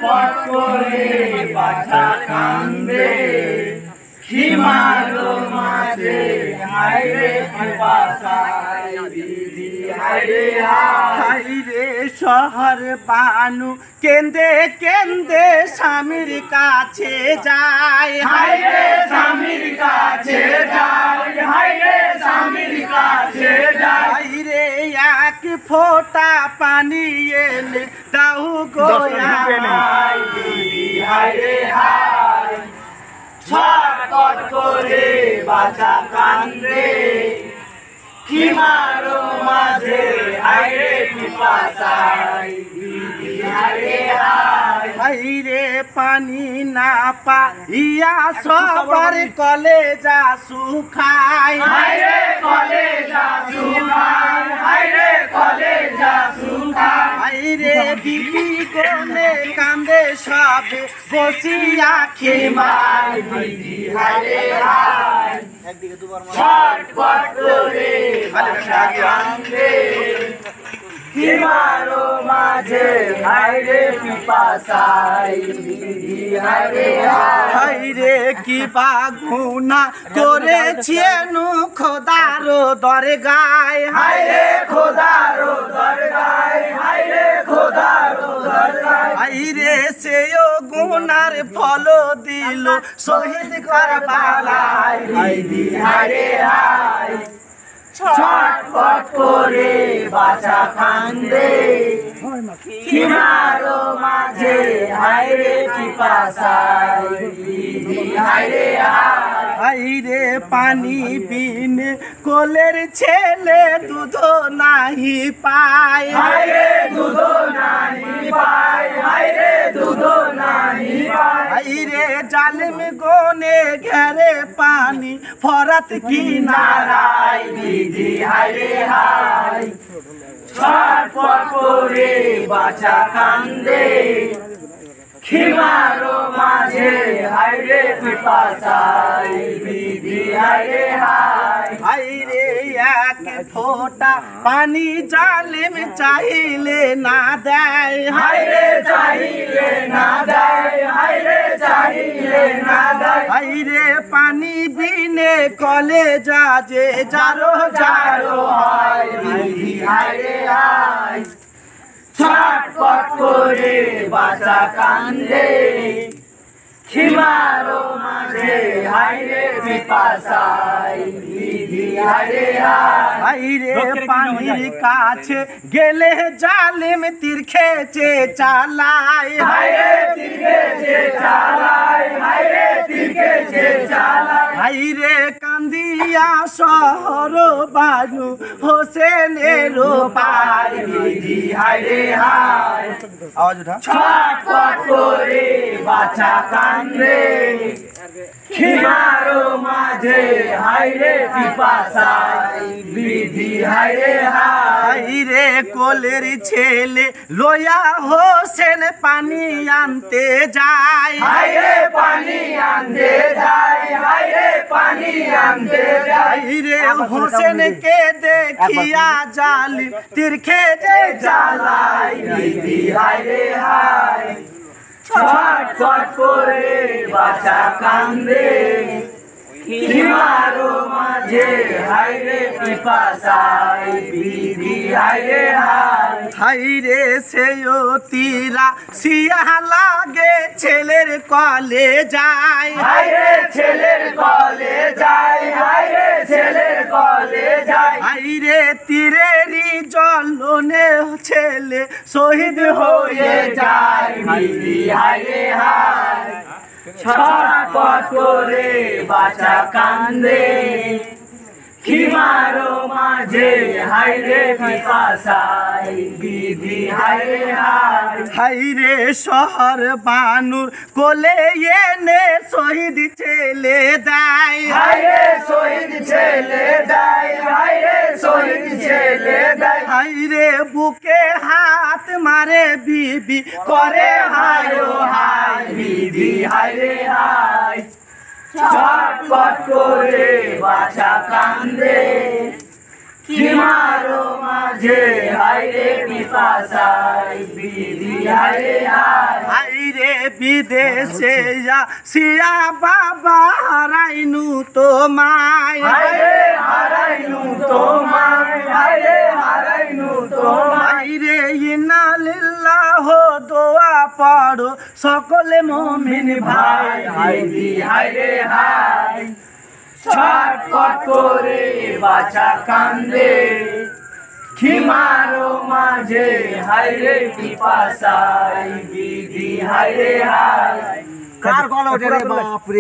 ছটফট করে বাছা কান্দে সীমার মাঝে হায়রে পিপাসায় বিধি হায়রে হায়রে শহর বানু কেন্দে কেন্দে স্বামীর কাছে যায় হায়রে স্বামীর কাছে যায় হায়রে স্বামীর কাছে যায় হায়রে এক ফোঁটা পানি এনে দাও গো হায়রে হায় ছটফট করে বাছা কান্দে সীমার মাঝে হায়রে পিপাসায় বিধি হায়রে হায়রে পানি না পাইয়া সবার কলেজা শুকায় হায়রে কলেজা শুকায় হায়রে কলেজা শুকায় হায়রে দিদি কোনে কান্দে সবে বসিয়া সীমার বিধি হায়রে হায় ছটফট করে বাছা কান্দে সীমার মাঝে হায়রে পিপাসায় বিধি হায়রে হায়রে কি বা গুনাহ করেছেন খোদার দরগায় হায়রে খোদার দরগায় হায়রে খোদার দরগায় হায়রে সেও গুনার ফল দিল শহীদ কারবালায় বিধি হায়রে হায় ছটফট করে বাছা কান্দে সীমার মাঝে হায়রে পিপাসায় বিধি হায়রে হায়রে পানি বিনে কোলের ছেলে দুধ নাহি পায় হায়রে দুধ নাহি পায় হায়রে দুধ নাহি পায় হায়রে জালিম গনে ঘেরে পানি ফরাত কিনারায় বিধি হায়রে হায় ছটফট করে বাছা কান্দে সীমার মাঝে হায়রে পিপাসায় বিধি হায়রে হায় হায়রে এক ফোঁটা পানি জালিম চাইলে না দেয় হায়রে চাইলে না দেয় হায়রে চাইলে না দেয় হায়রে পানি বিনে কলে যা যে জারো জারো হয় বিধি হায়রে হায় ছটফট করে বাছা কান্দে সীমার মাঝে হায়রে পিপাসায় বিধি হায়রে হায়রে পানির কাছে গেলে জালিম তীর খেচে চালায় হায়রে তীর খেচে চালায় হায়রে তীর খেচে চালায় হায়রে কান্দিয়া শহর বানু হোসেনের পায় বিধি হায়রে হায় আওয়াজ উঠা ছটফট করে বাছা কান্দে সীমার মাঝে হায়রে পিপাসায় বিধি হায়রে হায়রে কোলের ছেলে লয়া হোসেন পানি আনতে যায় হায়রে পানি আনতে যায় হায়রে পানি আনতে যায় হায়রে হোসেনকে দেখিয়া জালিম তীর খেচে চালায় বিধি হায়রে হায় ছটফট করে বাছা কান্দে সীমার মাঝে হায়রে পিপাসায় বিধি হায়রে হায় হায়রে সেও তীরা সিয়া লাগে ছেলের কলে যায় হায়রে ছেলের কলে যায় হায়রে ছেলের কলে যায় হায়রে তীরেরই জ্বলনে ছেলে শহীদ হয়ে যায় বিধি হায়রে হায় ছটফট করে বাছা কান্দে সীমার মাঝে হায়রে পিপাসায় বিধি হায়রে হায় হায়রে শহর বানুর কোলে এনে শহীদ ছেলে দেয় হায়রে শহীদ ছেলে দেয় হায়রে শহীদ ছেলে দেয় হায়রে বুকে হাত মারে বিবি করে হায় হায় বিধি হায়রে হায় ছটফট করে বাছা কান্দে সীমার মাঝে হায়রে পিপাসায় বিধি হায়রে হায় বাইরে বিদেশে সিয়া বাবা হারাইনু তোমায় হায়রে হারাইনু তোমায় হায়রে হারাইনু তোমায় বাইরে ইন্না লিল্লাহ দোয়া পড়ো সকলে মুমিন ভাই হায়রে হায়রে হায় ছটফট করে বাছা কান্দে খিমারো মাঝে হায়রে পিপাসায় বিধি হায়রে হায় কার গলা ওঠে রে বাপ রে।